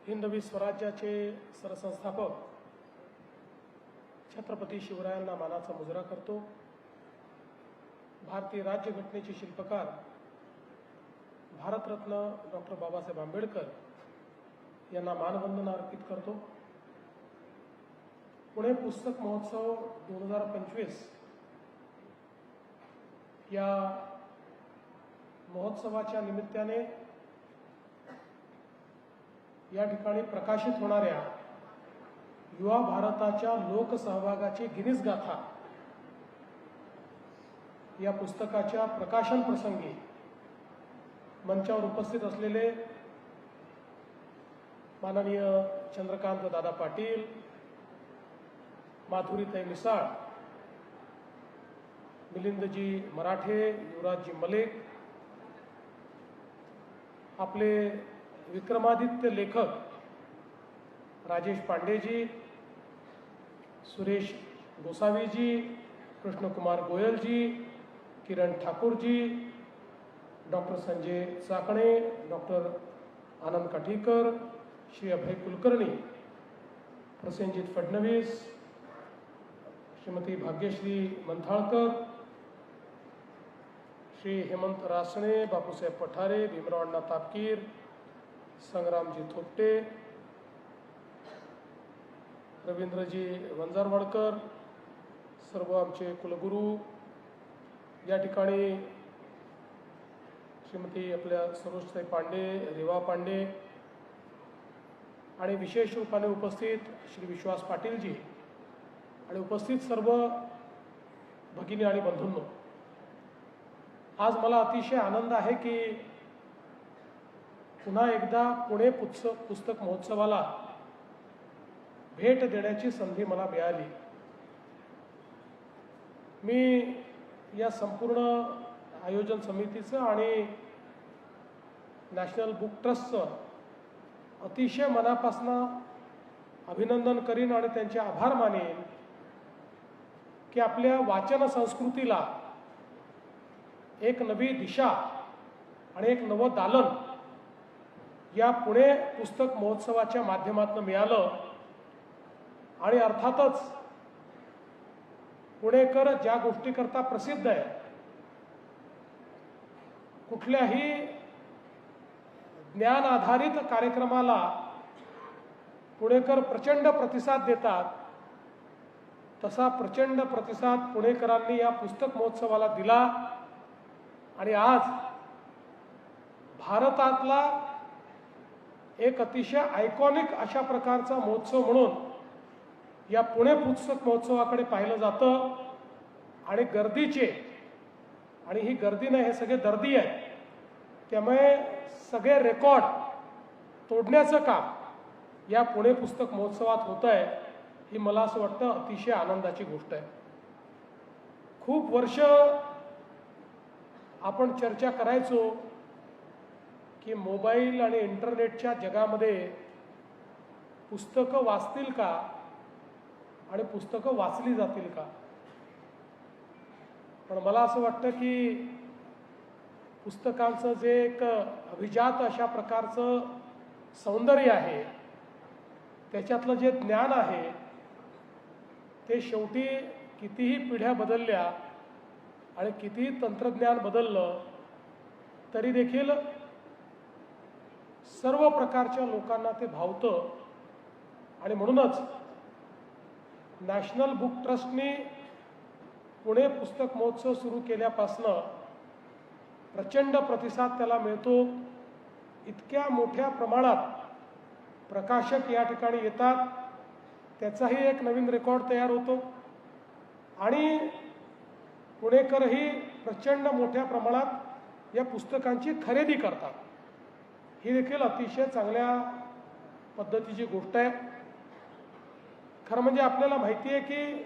हिंदवी स्वराज्याचे सरसंस्थापक छत्रपती शिवरायांना मानाचा मुजरा करतो। भारतीय राज्यघटनेचे शिल्पकार भारतरत्न डॉक्टर बाबासाहेब आंबेडकर यांना मानवंदना अर्पित करतो। पुणे पुस्तक महोत्सव 2025 या महोत्सवाच्या निमित्ताने या ठिकाणी प्रकाशित होणाऱ्या युवा भारताच्या लोकसहभागाची गिनीज गाथा या पुस्तकाच्या प्रकाशन प्रसंगी मंचावर उपस्थित असलेले माननीय चंद्रकांत दादा पाटील, माधुरीताई मिसाळ, मिलिंदजी मराठे, युवराजजी मलिक, आपले विक्रमादित्य लेखक राजेश पांडेजी, सुरेश गोसावीजी, कृष्णकुमार गोयलजी, किरण ठाकूरजी, डॉक्टर संजय चाकणे, डॉक्टर आनंद काठीकर, श्री अभय कुलकर्णी, प्रसेनजीत फडणवीस, श्रीमती भाग्यश्री मंथाळकर, श्री हेमंत रासणे, बापूसाहेब पठारे, भीमराव अण्णा तापकीर, संग्रामजी थोपटे, रवींद्रजी वंजारवाडकर, सर्व आमचे कुलगुरू, या ठिकाणी श्रीमती आपल्या सरोजताई पांडे, रेवा पांडे आणि विशेष रूपाने उपस्थित श्री विश्वास पाटीलजी आणि उपस्थित सर्व भगिनी आणि बंधूंनो, आज मला अतिशय आनंद आहे की पुन्हा एकदा पुणे पुस्तक महोत्सवाला भेट देण्याची संधी मला मिळाली। मी या संपूर्ण आयोजन समितीचं आणि नॅशनल बुक ट्रस्टचं अतिशय मनापासून अभिनंदन करीन आणि त्यांचे आभार मानेन की आपल्या वाचन संस्कृतीला एक नवी दिशा आणि एक नवं दालन या पुणे पुस्तक महोत्सवाच्या माध्यमातून मिळालं। आणि अर्थातच पुणेकर ज्या गोष्टीकरता प्रसिद्ध आहे, कुठल्याही ज्ञान आधारित कार्यक्रमाला पुणेकर प्रचंड प्रतिसाद देतात, तसा प्रचंड प्रतिसाद पुणेकरांनी या पुस्तक महोत्सवाला दिला। आणि आज भारतातला एक अतिशय आयकॉनिक अशा प्रकारचा महोत्सव म्हणून या पुणे पुस्तक महोत्सवाकडे पाहिलं जातं। आणि गर्दीचे, आणि ही गर्दी नाही, हे सगळे दर्दी आहेत, त्यामुळे सगळे रेकॉर्ड तोडण्याचं काम या पुणे पुस्तक महोत्सवात होतं आहे, ही मला असं वाटतं अतिशय आनंदाची गोष्ट आहे। खूप वर्ष आपण चर्चा करायचो की मोबाईल आणि इंटरनेटच्या जगामध्ये पुस्तकं वाचतील का आणि पुस्तकं वाचली जातील का। पण मला असं वाटतं की पुस्तकांचं जे एक अभिजात अशा प्रकारचं सौंदर्य आहे, त्याच्यातलं जे ज्ञान आहे, ते शेवटी कितीही पिढ्या बदलल्या आणि कितीही तंत्रज्ञान बदललं तरी देखील सर्व प्रकारच्या लोकांना ते भावतं। आणि म्हणूनच नॅशनल बुक ट्रस्टने पुणे पुस्तक महोत्सव सुरू केल्यापासनं प्रचंड प्रतिसाद त्याला मिळतो। इतक्या मोठ्या प्रमाणात प्रकाशक या ठिकाणी येतात, त्याचाही एक नवीन रेकॉर्ड तयार होतो आणि पुणेकरही प्रचंड मोठ्या प्रमाणात या पुस्तकांची खरेदी करतात। ही देखील अतिशय चांगल्या पद्धतीची गोष्ट आहे। खरं म्हणजे आपल्याला माहिती आहे की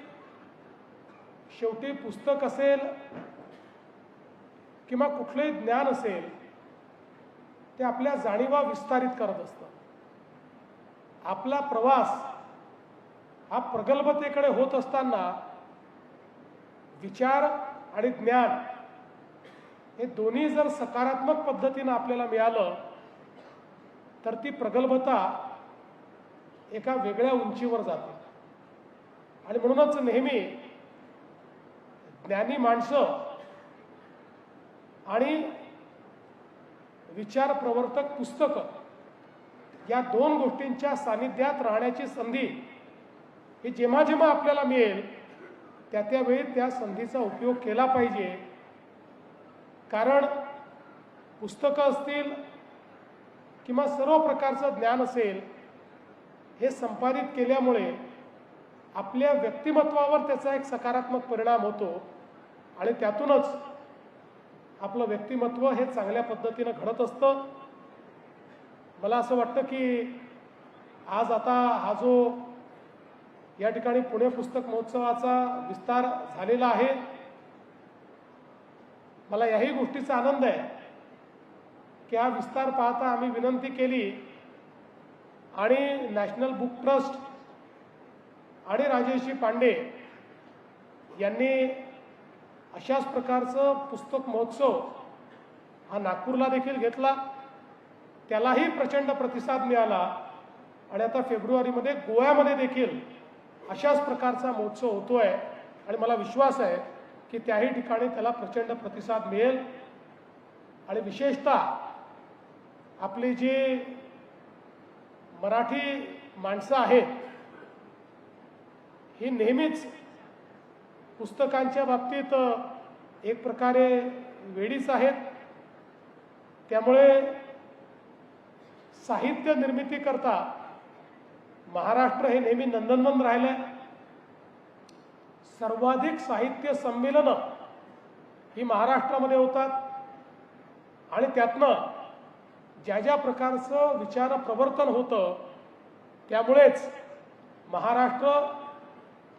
शेवटी पुस्तक असेल किंवा कुठलंही ज्ञान असेल, ते आपल्या जाणीवा विस्तारित करत असतं। आपला प्रवास हा प्रगल्भतेकडे होत असताना विचार आणि ज्ञान हे दोन्ही जर सकारात्मक पद्धतीने आपल्याला मिळालं तर ती प्रगल्भता एका वेगळ्या उंचीवर जाते. आणि म्हणूनच नेहमी ज्ञानी माणसं आणि विचार प्रवर्तक पुस्तकं या दोन गोष्टींच्या सानिध्यात राहण्याची संधी ही जेव्हा जेव्हा आपल्याला मिळेल त्या त्यावेळी त्या संधीचा उपयोग केला पाहिजे. कारण पुस्तकं असतील किंवा सर्व प्रकारचं ज्ञान असेल हे संपादित केल्यामुळे आपल्या व्यक्तिमत्वावर त्याचा एक सकारात्मक परिणाम होतो आणि त्यातूनच आपलं व्यक्तिमत्व हे चांगल्या पद्धतीनं घडत असतं. मला असं वाटतं की आज आता हा जो या ठिकाणी पुणे पुस्तक महोत्सवाचा विस्तार झालेला आहे, मला याही गोष्टीचा आनंद आहे की हा विस्तार पाहता आम्ही विनंती केली आणि नॅशनल बुक ट्रस्ट आणि राजेशजी पांडे यांनी अशाच प्रकारचं पुस्तक महोत्सव हा नागपूरला देखील घेतला. त्यालाही प्रचंड प्रतिसाद मिळाला आणि आता फेब्रुवारीमध्ये गोव्यामध्ये देखील अशाच प्रकारचा महोत्सव होतोय आणि मला विश्वास आहे की त्याही ठिकाणी त्याला प्रचंड प्रतिसाद मिळेल. आणि विशेषतः आपली जी मराठी माणसं आहेत ही नेहमीच पुस्तकांच्या बाबतीत एक प्रकारे वेडीच आहेत. त्यामुळे साहित्य निर्मिती करता महाराष्ट्र हे नेहमी नंदनवन राहिलंय. सर्वाधिक साहित्य संमेलनं ही महाराष्ट्रामध्ये होतात आणि त्यातनं ज्या ज्या प्रकारचं विचार प्रवर्तन होतं त्यामुळेच महाराष्ट्र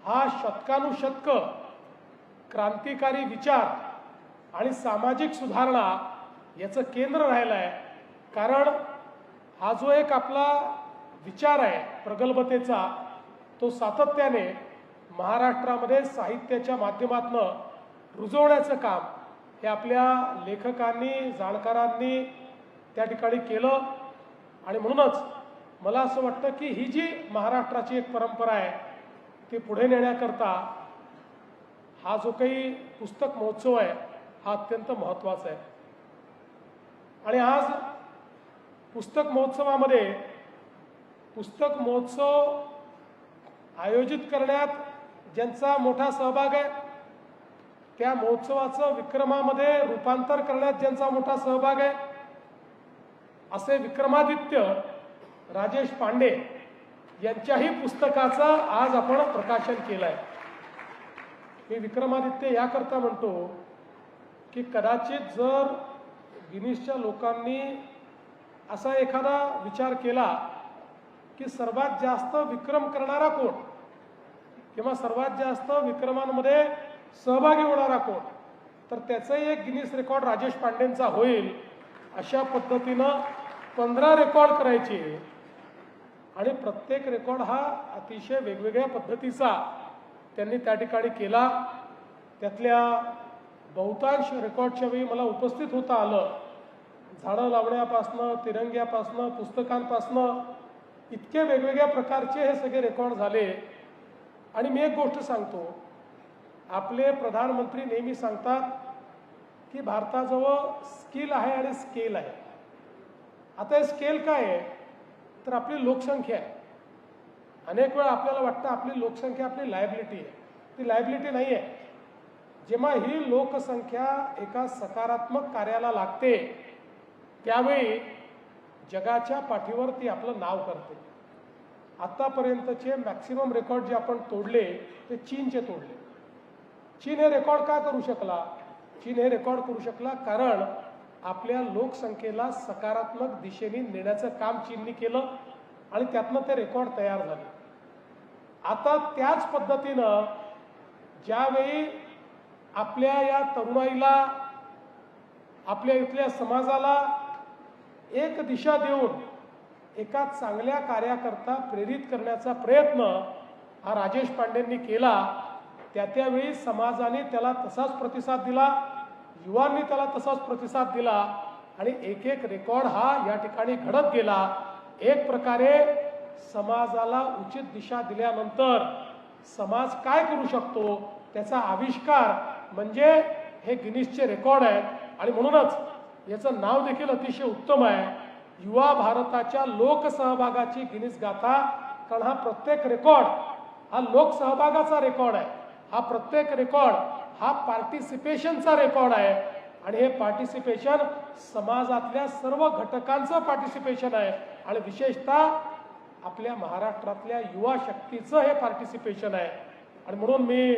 हा शतकानुशतक क्रांतिकारी विचार आणि सामाजिक सुधारणा याचं केंद्र राहिलं आहे. कारण हा जो एक आपला विचार आहे प्रगल्भतेचा तो सातत्याने महाराष्ट्रामध्ये साहित्याच्या माध्यमातून रुजवण्याचं काम हे आपल्या लेखकांनी जाणकारांनी त्या ठिकाणी केलं. आणि म्हणूनच मला असं वाटतं की ही जी महाराष्ट्राची एक परंपरा आहे ती पुढे नेण्याकरता हा जो काही पुस्तक महोत्सव आहे हा अत्यंत महत्त्वाचा आहे. आणि आज पुस्तक महोत्सवामध्ये पुस्तक महोत्सव आयोजित करण्यात ज्यांचा मोठा सहभाग आहे, त्या महोत्सवाचं विक्रमामध्ये रूपांतर करण्यात ज्यांचा मोठा सहभाग आहे, असे विक्रमादित्य राजेश पांडे यांच्याही पुस्तकाचं आज आपण प्रकाशन केलं आहे. मी विक्रमादित्य याकरता म्हणतो की कदाचित जर गिनीसच्या लोकांनी असा एखादा विचार केला की सर्वात जास्त विक्रम करणारा कोण किंवा सर्वात जास्त विक्रमांमध्ये सहभागी होणारा कोण, तर त्याचंही एक गिनीस रेकॉर्ड राजेश पांडेंचा होईल. अशा पद्धतीनं 15 रेकॉर्ड करायचे आणि प्रत्येक रेकॉर्ड हा अतिशय वेगवेगळ्या पद्धतीचा त्यांनी त्या ठिकाणी केला. त्यातल्या बहुतांश रेकॉर्डच्या वेळी मला उपस्थित होता आलं. झाडं लावण्यापासनं तिरंग्यापासनं पुस्तकांपासनं इतके वेगवेगळ्या प्रकारचे हे सगळे रेकॉर्ड झाले. आणि मी एक गोष्ट सांगतो, आपले प्रधानमंत्री नेहमी सांगतात की भारताजवळ स्किल आहे आणि स्केल आहे. आता हे स्केल काय आहे तर आपली लोकसंख्या आहे. अनेक वेळा आपल्याला वाटतं आपली लोकसंख्या आपली लायबिलिटी आहे. ती लायबिलिटी नाही आहे. जेव्हा ही लोकसंख्या एका सकारात्मक कार्याला लागते त्यावेळी जगाच्या पाठीवर ती आपलं नाव करते. आतापर्यंतचे मॅक्सिमम रेकॉर्ड जे आपण तोडले ते चीनचे तोडले. चीन हे रेकॉर्ड का करू शकला? चीन हे रेकॉर्ड करू शकला कारण आपल्या लोकसंख्येला सकारात्मक दिशेने नेण्याचं काम चीननी केलं आणि त्यातनं ते रेकॉर्ड तयार झाले. आता त्याच पद्धतीनं ज्यावेळी आपल्या या तरुणाईला आपल्या इथल्या समाजाला एक दिशा देऊन एका चांगल्या कार्याकरता प्रेरित करण्याचा प्रयत्न हा राजेश पांडेंनी केला, त्यावेळी समाजाने त्याला तसाच प्रतिसाद दिला, युवांनी त्याला तसाच प्रतिसाद दिला आणि एक एक रेकॉर्ड हा या ठिकाणी घडत गेला. एक प्रकारे समाजाला उचित दिशा दिल्यानंतर समाज काय करू शकतो त्याचा आविष्कार म्हणजे हे गिनीजचे रेकॉर्ड आहेत. आणि म्हणूनच याचं नाव देखील अतिशय उत्तम आहे, युवा भारताच्या लोकसहभागाची गिनीज गाथा. कारण हा प्रत्येक रेकॉर्ड हा लोकसहभागाचा रेकॉर्ड आहे, हा प्रत्येक रेकॉर्ड हा पार्टिसिपेशनचा रेकॉर्ड आहे. आणि हे पार्टिसिपेशन समाजातल्या सर्व घटकांचं पार्टिसिपेशन आहे आणि विशेषतः आपल्या महाराष्ट्रातल्या युवा शक्तीचं हे पार्टिसिपेशन आहे. आणि म्हणून मी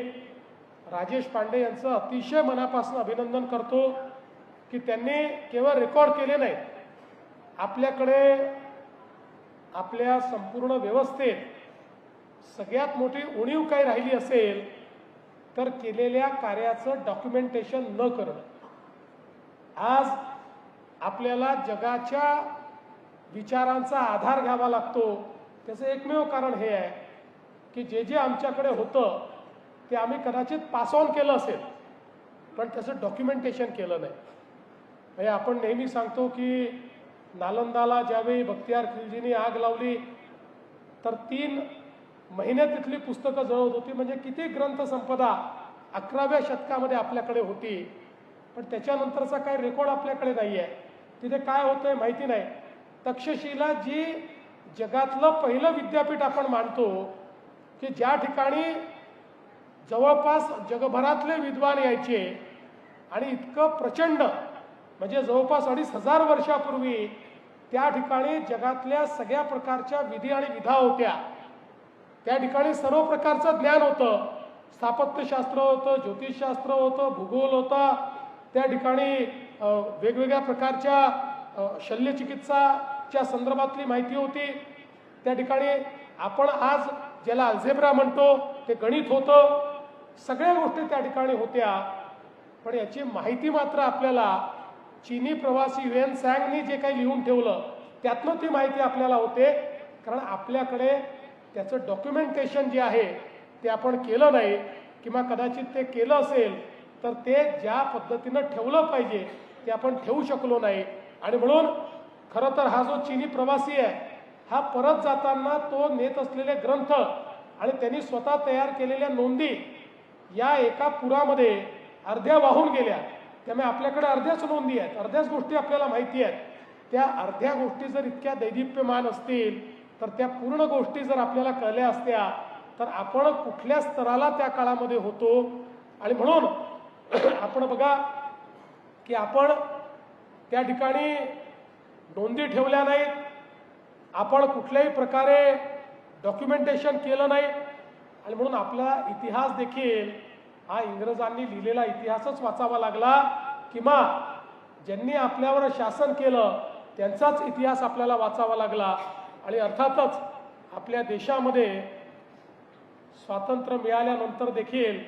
राजेश पांडे यांचं अतिशय मनापासून अभिनंदन करतो की त्यांनी केवळ रेकॉर्ड केले नाही, आपल्याकडे आपल्या संपूर्ण व्यवस्थेत सगळ्यात मोठी उणीव काही राहिली असेल तर केलेल्या कार्याचं डॉक्युमेंटेशन न करणं. आज आपल्याला जगाच्या विचारांचा आधार घ्यावा लागतो. त्याचं एकमेव कारण हे आहे की जे जे आमच्याकडे होतं ते आम्ही कदाचित पास ऑन केलं असेल पण त्याचं डॉक्युमेंटेशन केलं नाही. म्हणजे आपण नेहमी सांगतो की नालंदाला ज्यावेळी बख्तियार खिलजींनी आग लावली तर 3 महिने तिथली पुस्तकं जळत होती. म्हणजे किती ग्रंथसंपदा 11व्या शतकामध्ये आपल्याकडे होती, पण त्याच्यानंतरचा काही रेकॉर्ड आपल्याकडे नाही आहे. तिथे काय होतंय माहिती नाही. तक्षशिला जी जगातलं पहिलं विद्यापीठ आपण मानतो की ज्या ठिकाणी जवळपास जगभरातले विद्वान यायचे आणि इतकं प्रचंड म्हणजे जवळपास 2500 वर्षापूर्वी त्या ठिकाणी जगातल्या सगळ्या प्रकारच्या विधी आणि विधा होत्या. त्या ठिकाणी सर्व प्रकारचं ज्ञान होतं. स्थापत्यशास्त्र होतं, ज्योतिषशास्त्र होतं, भूगोल होता. त्या ठिकाणी वेगवेगळ्या प्रकारच्या शल्यचिकित्साच्या संदर्भातली माहिती होती. त्या ठिकाणी आपण आज ज्याला अल्जेब्रा म्हणतो ते गणित होतं. सगळ्या गोष्टी त्या ठिकाणी होत्या. पण याची माहिती मात्र आपल्याला चीनी प्रवासी युएन सॅंगनी जे काही लिहून ठेवलं त्यातनं ती माहिती आपल्याला होते. कारण आपल्याकडे त्याचं डॉक्युमेंटेशन जे आहे ते आपण केलं नाही, किंवा कदाचित ते केलं असेल तर ते ज्या पद्धतीनं ठेवलं पाहिजे ते आपण ठेवू शकलो नाही. आणि म्हणून खरं तर हा जो चीनी प्रवासी आहे हा परत जाताना तो नेत असलेले ग्रंथ आणि त्यांनी स्वतः तयार केलेल्या नोंदी या एका पुरामध्ये अर्ध्या वाहून गेल्या. त्यामुळे आपल्याकडे अर्ध्याच नोंदी आहेत, अर्ध्याच गोष्टी आपल्याला माहिती आहेत. त्या अर्ध्या गोष्टी जर इतक्या दैदिप्यमान असतील तर त्या पूर्ण गोष्टी जर आपल्याला कळल्या असत्या तर आपण कुठल्या स्तराला त्या काळामध्ये होतो. आणि म्हणून आपण बघा की आपण त्या ठिकाणी नोंदी ठेवल्या नाहीत, आपण कुठल्याही प्रकारे डॉक्युमेंटेशन केलं नाही. आणि म्हणून आपला इतिहास देखील हा इंग्रजांनी लिहिलेला इतिहासच वाचावा लागला, किंवा ज्यांनी आपल्यावर शासन केलं त्यांचाच इतिहास आपल्याला वाचावा लागला. आणि अर्थातच आपल्या देशामध्ये स्वातंत्र्य मिळाल्यानंतर देखील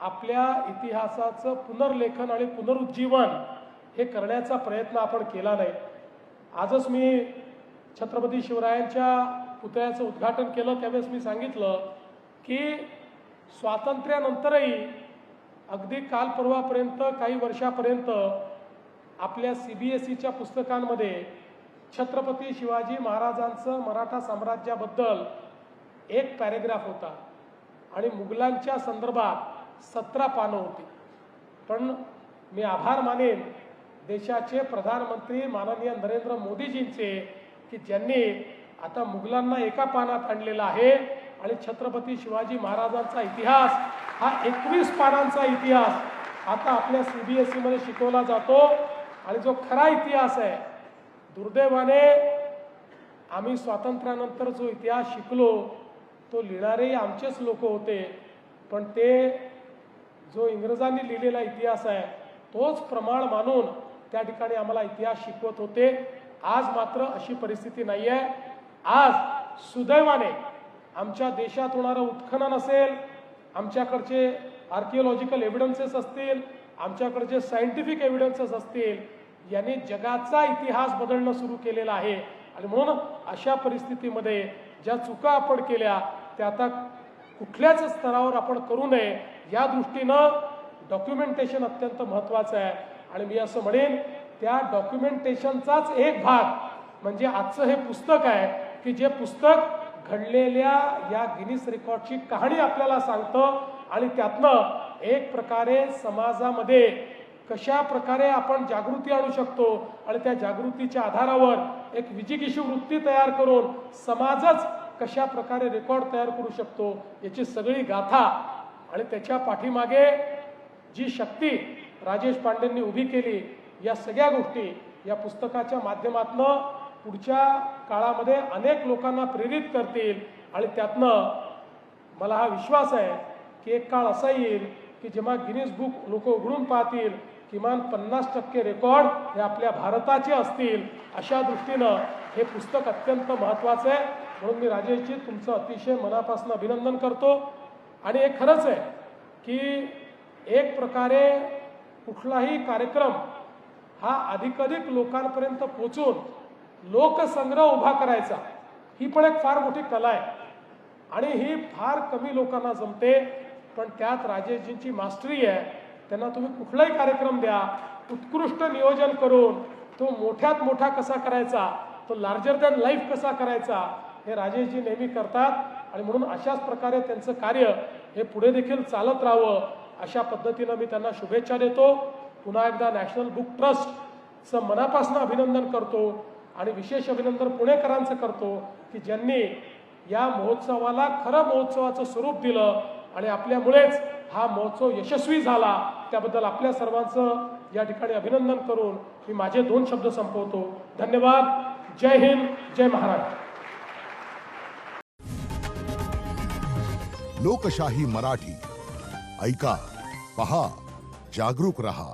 आपल्या इतिहासाचं पुनर्लेखन आणि पुनरुज्जीवन हे करण्याचा प्रयत्न आपण केला नाही. आजच मी छत्रपती शिवरायांच्या पुतळ्याचं उद्घाटन केलं त्यावेळेस मी सांगितलं की स्वातंत्र्यानंतरही अगदी काल परवापर्यंत काही वर्षापर्यंत आपल्या CBSEच्या पुस्तकांमध्ये छत्रपती शिवाजी महाराजांचं मराठा साम्राज्याबद्दल एक पॅरेग्राफ होता आणि मुघलांच्या संदर्भात 17 पानं होती. पण मी आभार मानेन देशाचे प्रधानमंत्री माननीय नरेंद्र मोदीजींचे की ज्यांनी आता मुघलांना एका पानात आणलेला आहे आणि छत्रपती शिवाजी महाराजांचा इतिहास हा 21 पानांचा इतिहास आता आपल्या CBSEमध्ये शिकवला जातो. आणि जो खरा इतिहास आहे, दुर्दैवाने आम्ही स्वातंत्र्यानंतर जो इतिहास शिकलो तो लिहिणारे आमचेच लोक होते, पण ते जो इंग्रजांनी लिहिलेला इतिहास आहे तोच प्रमाण मानून त्या ठिकाणी आम्हाला इतिहास शिकवत होते. आज मात्र अशी परिस्थिती नाही आहे. आज सुदैवाने आमच्या देशात होणारं उत्खनन असेल, आमच्याकडचे आर्किओलॉजिकल एव्हिडन्सेस असतील, आमच्याकडचे सायंटिफिक एव्हिडन्सेस असतील, यांनी जगाचा इतिहास बदलणं सुरू केलेलं आहे. आणि म्हणून अशा परिस्थितीमध्ये ज्या चुका आपण केल्या त्या आता कुठल्याच स्तरावर आपण करू नये या दृष्टीनं डॉक्युमेंटेशन अत्यंत महत्त्वाचं आहे. आणि मी असं म्हणेन त्या डॉक्युमेंटेशनचाच एक भाग म्हणजे आजचं हे पुस्तक आहे की जे पुस्तक घडलेल्या या गिनीस रेकॉर्डची कहाणी आपल्याला सांगतं आणि त्यातनं एक प्रकारे समाजामध्ये कशा प्रकारे आपण जागृती आणू शकतो आणि त्या जागृतीच्या आधारावर एक विजिगीषू वृत्ती तयार करून समाजच कशा प्रकारे रेकॉर्ड तयार करू शकतो याची सगळी गाथा आणि त्याच्या पाठीमागे जी शक्ती राजेश पांडेंनी उभी केली, या सगळ्या गोष्टी या पुस्तकाच्या माध्यमातून पुढच्या काळामध्ये अनेक लोकांना प्रेरित करतील आणि त्यातनं मला हा विश्वास आहे की एक काळ असा येईल की जेव्हा गिनीज बुक लोक उघडून पाहतील किमान 50% रेकॉर्ड हे आपल्या भारताचे असतील. अशा दृष्टीनं हे पुस्तक अत्यंत महत्त्वाचं आहे. म्हणून मी राजेशजी तुमचं अतिशय मनापासून अभिनंदन करतो. आणि हे खरंच आहे की एक प्रकारे कुठलाही कार्यक्रम हा अधिकाधिक लोकांपर्यंत पोचून लोकसंग्रह उभा करायचा ही पण एक फार मोठी कला आहे आणि ही फार कमी लोकांना जमते. पण त्यात राजेशजींची मास्टरी आहे. त्यांना तुम्ही कुठलाही कार्यक्रम द्या, उत्कृष्ट नियोजन करून तो मोठ्यात मोठा कसा करायचा, तो लार्जर दॅन लाईफ कसा करायचा, हे राजेशजी नेहमी करतात. आणि म्हणून अशाच प्रकारे त्यांचं कार्य हे पुढे देखील चालत राहावं अशा पद्धतीनं मी त्यांना शुभेच्छा देतो. पुन्हा एकदा नॅशनल बुक ट्रस्टचं मनापासून अभिनंदन करतो आणि विशेष अभिनंदन पुणेकरांचं करतो की ज्यांनी या महोत्सवाला खरं महोत्सवाचं स्वरूप दिलं आणि आपल्यामुळेच हा महोत्सव यशस्वी झाला. त्याबद्दल आपल्या सर्वांचं या ठिकाणी अभिनंदन करून मी माझे 2 शब्द संपवतो. धन्यवाद. जय हिंद, जय महाराष्ट्र. लोकशाही मराठी ऐका, पहा, जागरूक रहा.